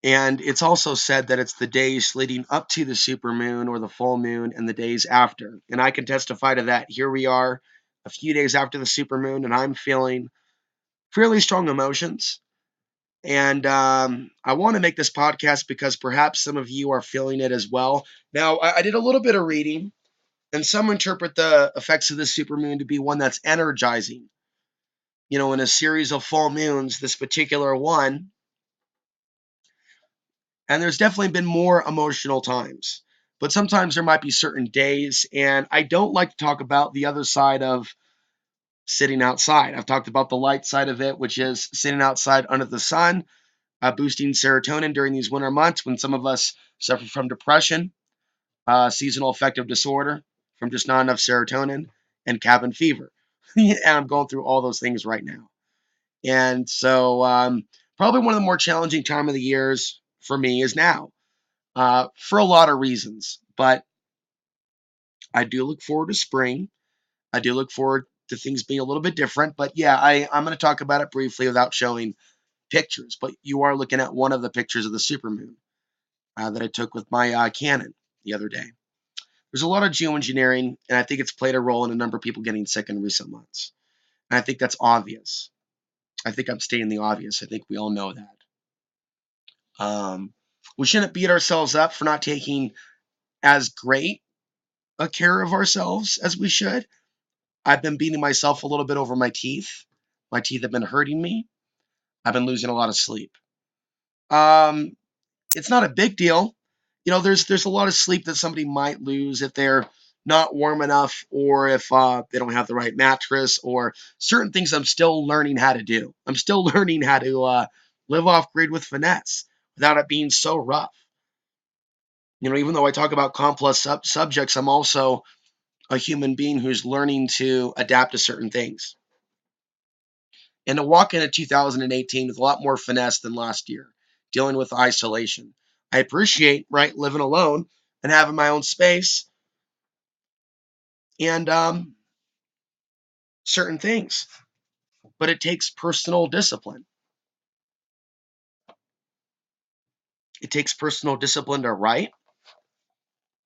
And it's also said that it's the days leading up to the supermoon or the full moon and the days after. And I can testify to that. Here we are a few days after the supermoon, and I'm feeling fairly strong emotions. And I want to make this podcast because perhaps some of you are feeling it as well. Now, I did a little bit of reading, and some interpret the effects of the supermoon to be one that's energizing. In a series of full moons, this particular one, and there's definitely been more emotional times. But sometimes there might be certain days, and I don't like to talk about the other side of sitting outside. I've talked about the light side of it, which is sitting outside under the sun, boosting serotonin during these winter months when some of us suffer from depression, seasonal affective disorder, from just not enough serotonin, and cabin fever. And I'm going through all those things right now. And so, probably one of the more challenging time of the years for me is now, for a lot of reasons. But I do look forward to spring. I do look forward to things being a little bit different. But yeah, I'm going to talk about it briefly without showing pictures. But you are looking at one of the pictures of the supermoon that I took with my Canon the other day. There's a lot of geoengineering, and I think it's played a role in a number of people getting sick in recent months. And I think that's obvious. I think I'm stating the obvious. I think we all know that. We shouldn't beat ourselves up for not taking as great a care of ourselves as we should. I've been beating myself a little bit over my teeth. My teeth have been hurting me. I've been losing a lot of sleep. Um, it's not a big deal. There's a lot of sleep that somebody might lose if they're not warm enough, or if they don't have the right mattress, or certain things I'm still learning how to do. I'm still learning how to live off grid with finesse without it being so rough. Even though I talk about complex subjects, I'm also a human being who's learning to adapt to certain things. And to walk into 2018 with a lot more finesse than last year, dealing with isolation. I appreciate, right, living alone and having my own space and certain things. But it takes personal discipline. It takes personal discipline to write,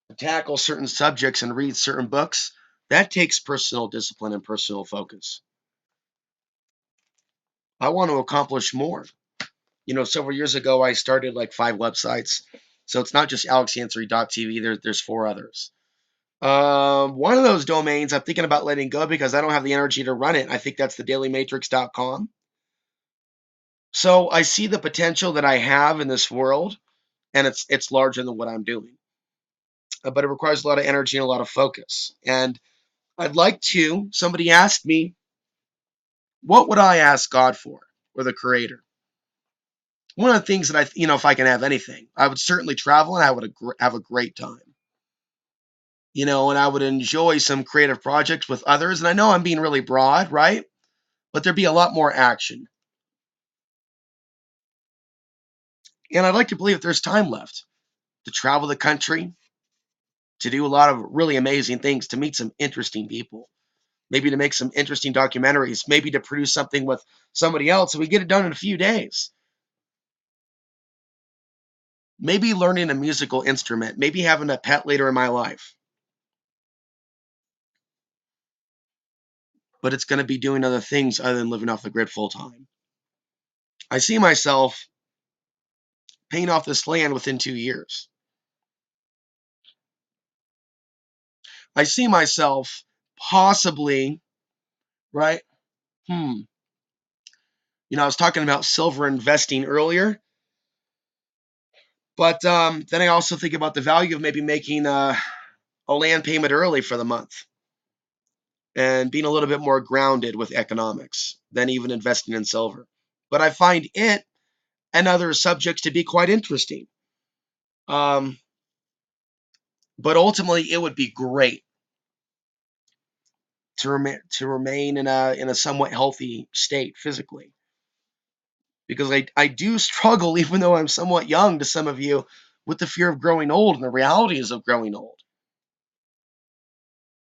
to tackle certain subjects and read certain books. That takes personal discipline and personal focus. I want to accomplish more. Several years ago, I started like 5 websites. So it's not just alexansory.tv. There's 4 others. One of those domains I'm thinking about letting go because I don't have the energy to run it. I think that's the dailymatrix.com. So I see the potential that I have in this world, and it's larger than what I'm doing. But it requires a lot of energy and a lot of focus. And I'd like to. Somebody asked me, what would I ask God for, or the Creator? One of the things that if I can have anything, I would certainly travel and I would have a great time. And I would enjoy some creative projects with others. And I know I'm being really broad, right? But there'd be a lot more action. And I'd like to believe there's time left to travel the country, to do a lot of really amazing things, to meet some interesting people, maybe to make some interesting documentaries, maybe to produce something with somebody else and we get it done in a few days. Maybe learning a musical instrument, maybe having a pet later in my life. But it's going to be doing other things other than living off the grid full time. I see myself paying off this land within 2 years. I see myself possibly, right? I was talking about silver investing earlier, but then I also think about the value of maybe making a land payment early for the month and being a little bit more grounded with economics than even investing in silver. But I find it and other subjects to be quite interesting. Um, but ultimately, it would be great to remain in a somewhat healthy state physically, because I do struggle, even though I'm somewhat young to some of you, with the fear of growing old and the realities of growing old.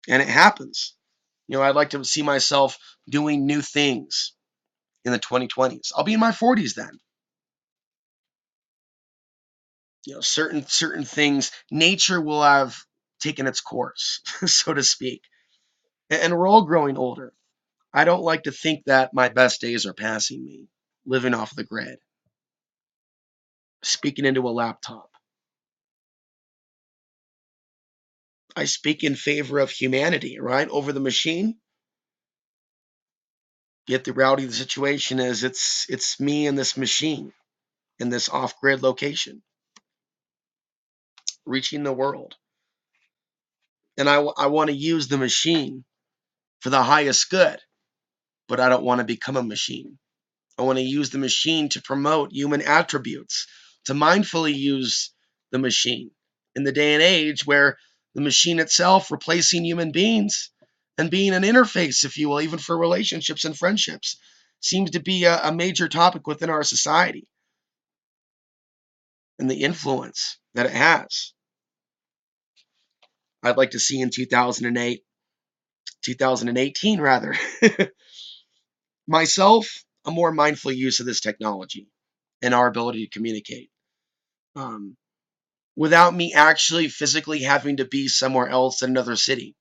And it happens. I'd like to see myself doing new things in the 2020s. I'll be in my 40s then. certain things, nature will have taken its course, so to speak, and we're all growing older. I don't like to think that my best days are passing me, living off the grid, speaking into a laptop. I speak in favor of humanity, right, over the machine. Yet the reality of the situation is it's me and this machine in this off-grid location, reaching the world. And I want to use the machine for the highest good, but I don't want to become a machine. I want to use the machine to promote human attributes, to mindfully use the machine in the day and age where the machine itself replacing human beings and being an interface, if you will, even for relationships and friendships, seems to be a major topic within our society and the influence that it has. I'd like to see in 2008, 2018 rather, myself, a more mindful use of this technology and our ability to communicate. Um, Without me actually physically having to be somewhere else in another city.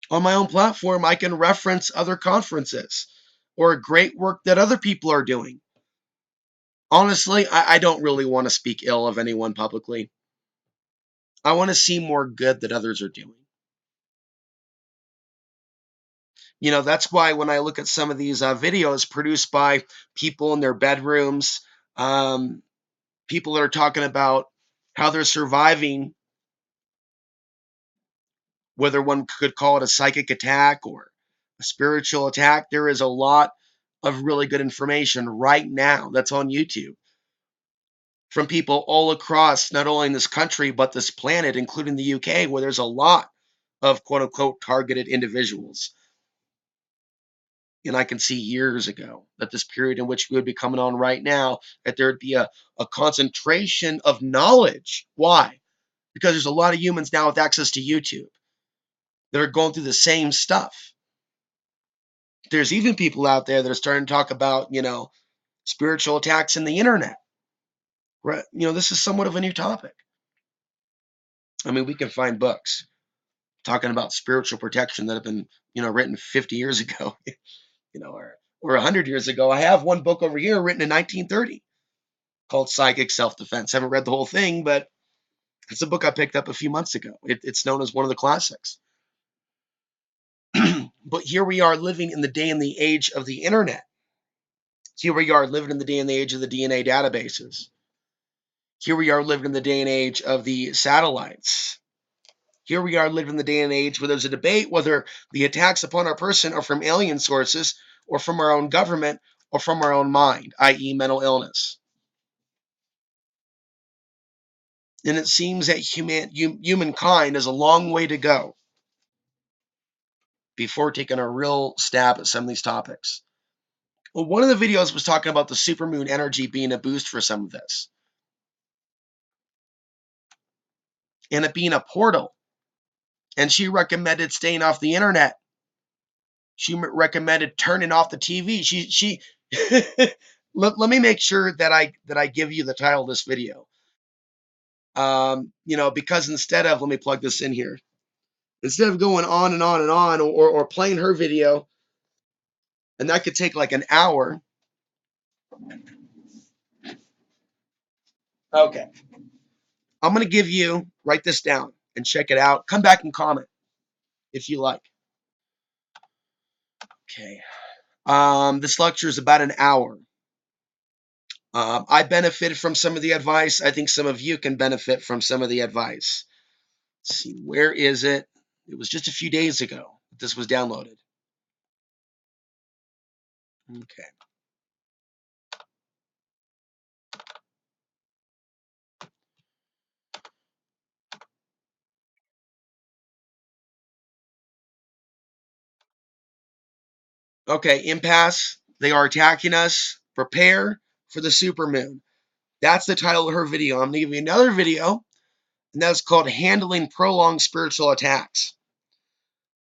On my own platform, I can reference other conferences or great work that other people are doing. Honestly, I don't really want to speak ill of anyone publicly. I want to see more good that others are doing. That's why when I look at some of these videos produced by people in their bedrooms, um, people that are talking about how they're surviving, whether one could call it a psychic attack or a spiritual attack, there is a lot of really good information right now that's on YouTube from people all across not only in this country but this planet, including the UK, where there's a lot of quote unquote targeted individuals. And I can see years ago that this period in which we would be coming on right now, that there would be a concentration of knowledge. Why? Because there's a lot of humans now with access to YouTube that are going through the same stuff. There's even people out there that are starting to talk about, spiritual attacks in the internet. Right? This is somewhat of a new topic. I mean, we can find books talking about spiritual protection that have been, written 50 years ago, or 100 years ago. I have one book over here written in 1930 called Psychic Self-Defense. I haven't read the whole thing, but it's a book I picked up a few months ago. It's known as one of the classics. But here we are living in the day and the age of the internet. Here we are living in the day and the age of the DNA databases. Here we are living in the day and age of the satellites. Here we are living in the day and age where there's a debate whether the attacks upon our person are from alien sources or from our own government or from our own mind, i.e. mental illness. And it seems that humankind has a long way to go before taking a real stab at some of these topics. Well, one of the videos was talking about the supermoon energy being a boost for some of this. And it being a portal. And she recommended staying off the internet. She recommended turning off the TV. She let me make sure that I give you the title of this video. Because instead of, let me plug this in here. Instead of going on and on and on or playing her video, and that could take like an hour. Okay. I'm going to give you, write this down and check it out. Come back and comment if you like. Okay. This lecture is about an hour. I benefited from some of the advice. I think some of you can benefit from some of the advice. Let's see, where is it? It was just a few days ago that this was downloaded. Okay. Okay, impasse. They are attacking us. Prepare for the supermoon. That's the title of her video. I'm going to give you another video, and that's called Handling Prolonged Spiritual Attacks.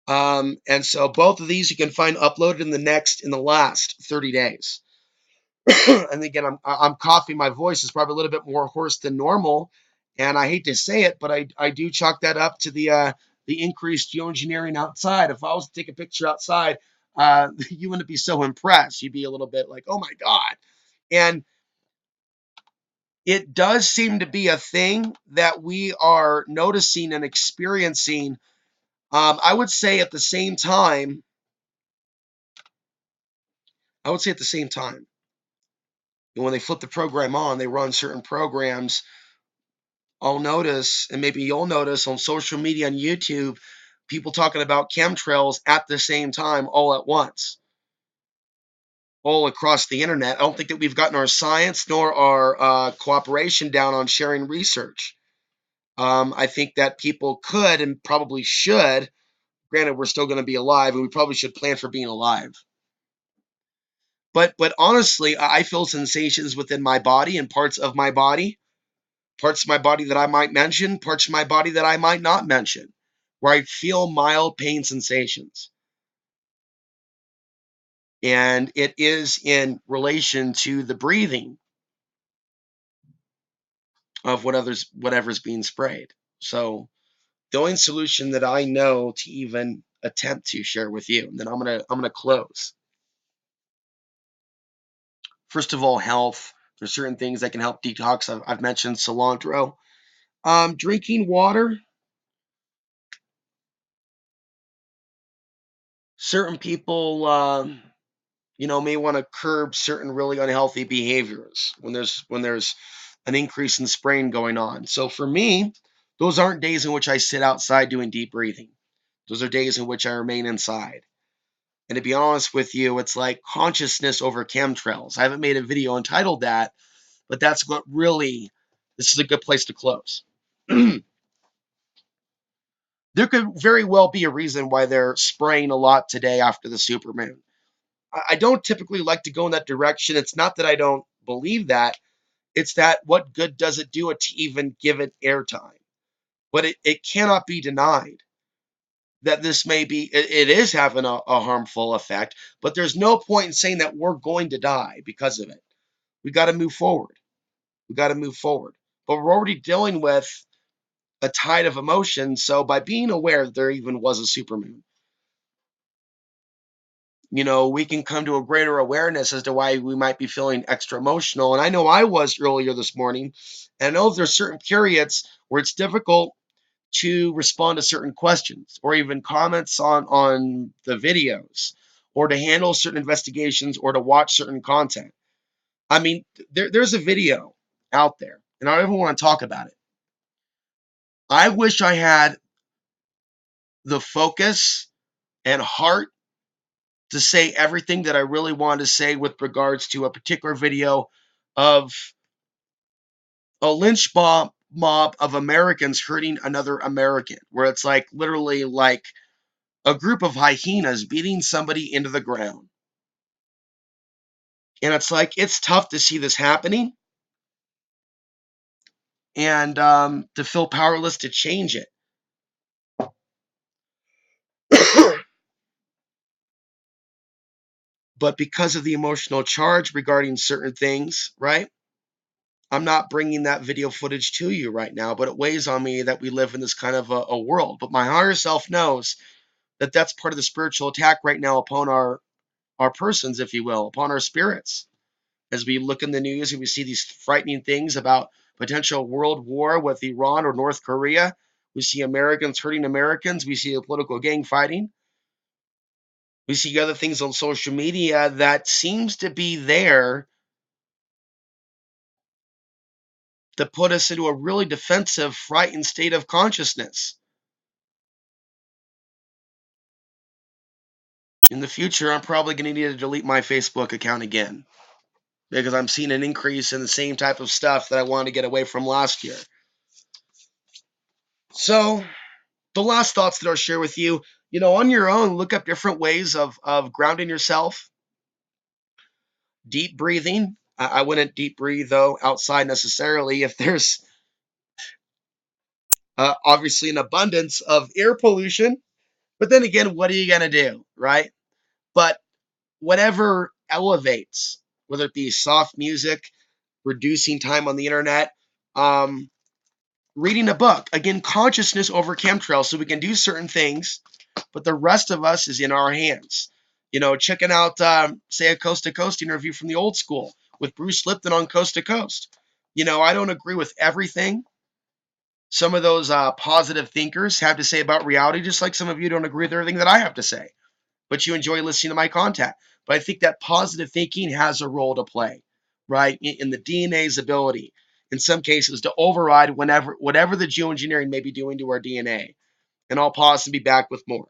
And so both of these you can find uploaded in the last 30 days. And again, I'm coughing. My voice is probably a little bit more hoarse than normal, and I hate to say it, but I do chalk that up to the increased geoengineering outside. If I was to take a picture outside, you wouldn't be so impressed. You'd be a little bit like, "Oh my god!" And it does seem to be a thing that we are noticing and experiencing. I would say at the same time. I would say at the same time. When they flip the program on, they run certain programs. I'll notice, and maybe you'll notice on social media and YouTube, people talking about chemtrails at the same time, all at once, all across the internet. I don't think that we've gotten our science nor our cooperation down on sharing research. I think that people could and probably should. Granted, we're still going to be alive, and we probably should plan for being alive. But honestly, I feel sensations within my body and parts of my body that I might mention, parts of my body that I might not mention, where I feel mild pain sensations. And it is in relation to the breathing of whatever's being sprayed. So the only solution that I know to even attempt to share with you, and then I'm gonna close. First of all, health. There's certain things that can help detox. I've mentioned cilantro. Drinking water. Certain people may want to curb certain really unhealthy behaviors when there's an increase in spraying going on. So for me, those aren't days in which I sit outside doing deep breathing. Those are days in which I remain inside. And to be honest with you, it's like consciousness over chemtrails. I haven't made a video entitled that, but that's what really, this is a good place to close. There could very well be a reason why they're spraying a lot today after the supermoon. I don't typically like to go in that direction. It's not that I don't believe that. It's that what good does it do it to even give it airtime? But it cannot be denied that this may be, it is having a harmful effect, but there's no point in saying that we're going to die because of it. We got to move forward. We got to move forward. But we're already dealing with a tide of emotion. So by being aware that there even was a supermoon, we can come to a greater awareness as to why we might be feeling extra emotional. And I know I was earlier this morning, and I know there's certain periods where it's difficult to respond to certain questions or even comments on the videos or to handle certain investigations or to watch certain content. I mean, there's a video out there, and I don't even want to talk about it. I wish I had the focus and heart to say everything that I really wanted to say with regards to a particular video of a lynch mob of Americans hurting another American, where it's like literally like a group of hyenas beating somebody into the ground. And it's like, it's tough to see this happening and to feel powerless to change it. But because of the emotional charge regarding certain things, right? I'm not bringing that video footage to you right now, but it weighs on me that we live in this kind of a world. But my higher self knows that that's part of the spiritual attack right now upon our persons, if you will, upon our spirits. As we look in the news and we see these frightening things about potential world war with Iran or North Korea, we see Americans hurting Americans, we see a political gang fighting, we see other things on social media that seems to be there to put us into a really defensive, frightened state of consciousness. In the future, I'm probably going to need to delete my Facebook account again because I'm seeing an increase in the same type of stuff that I wanted to get away from last year. So, the last thoughts that I'll share with you, on your own, look up different ways of grounding yourself. Deep breathing. I wouldn't deep breathe, though, outside necessarily if there's obviously an abundance of air pollution. But then again, what are you going to do, right? But whatever elevates whether it be soft music, reducing time on the internet, um, reading a book. Again, consciousness over chemtrails, so we can do certain things, but the rest of us is in our hands. Checking out, say, a Coast to Coast interview from the old school with Bruce Lipton on Coast to Coast. I don't agree with everything some of those positive thinkers have to say about reality, just like some of you don't agree with everything that I have to say, but you enjoy listening to my content. But I think that positive thinking has a role to play, right? In the DNA's ability, in some cases, to override whatever the geoengineering may be doing to our DNA. And I'll pause and be back with more.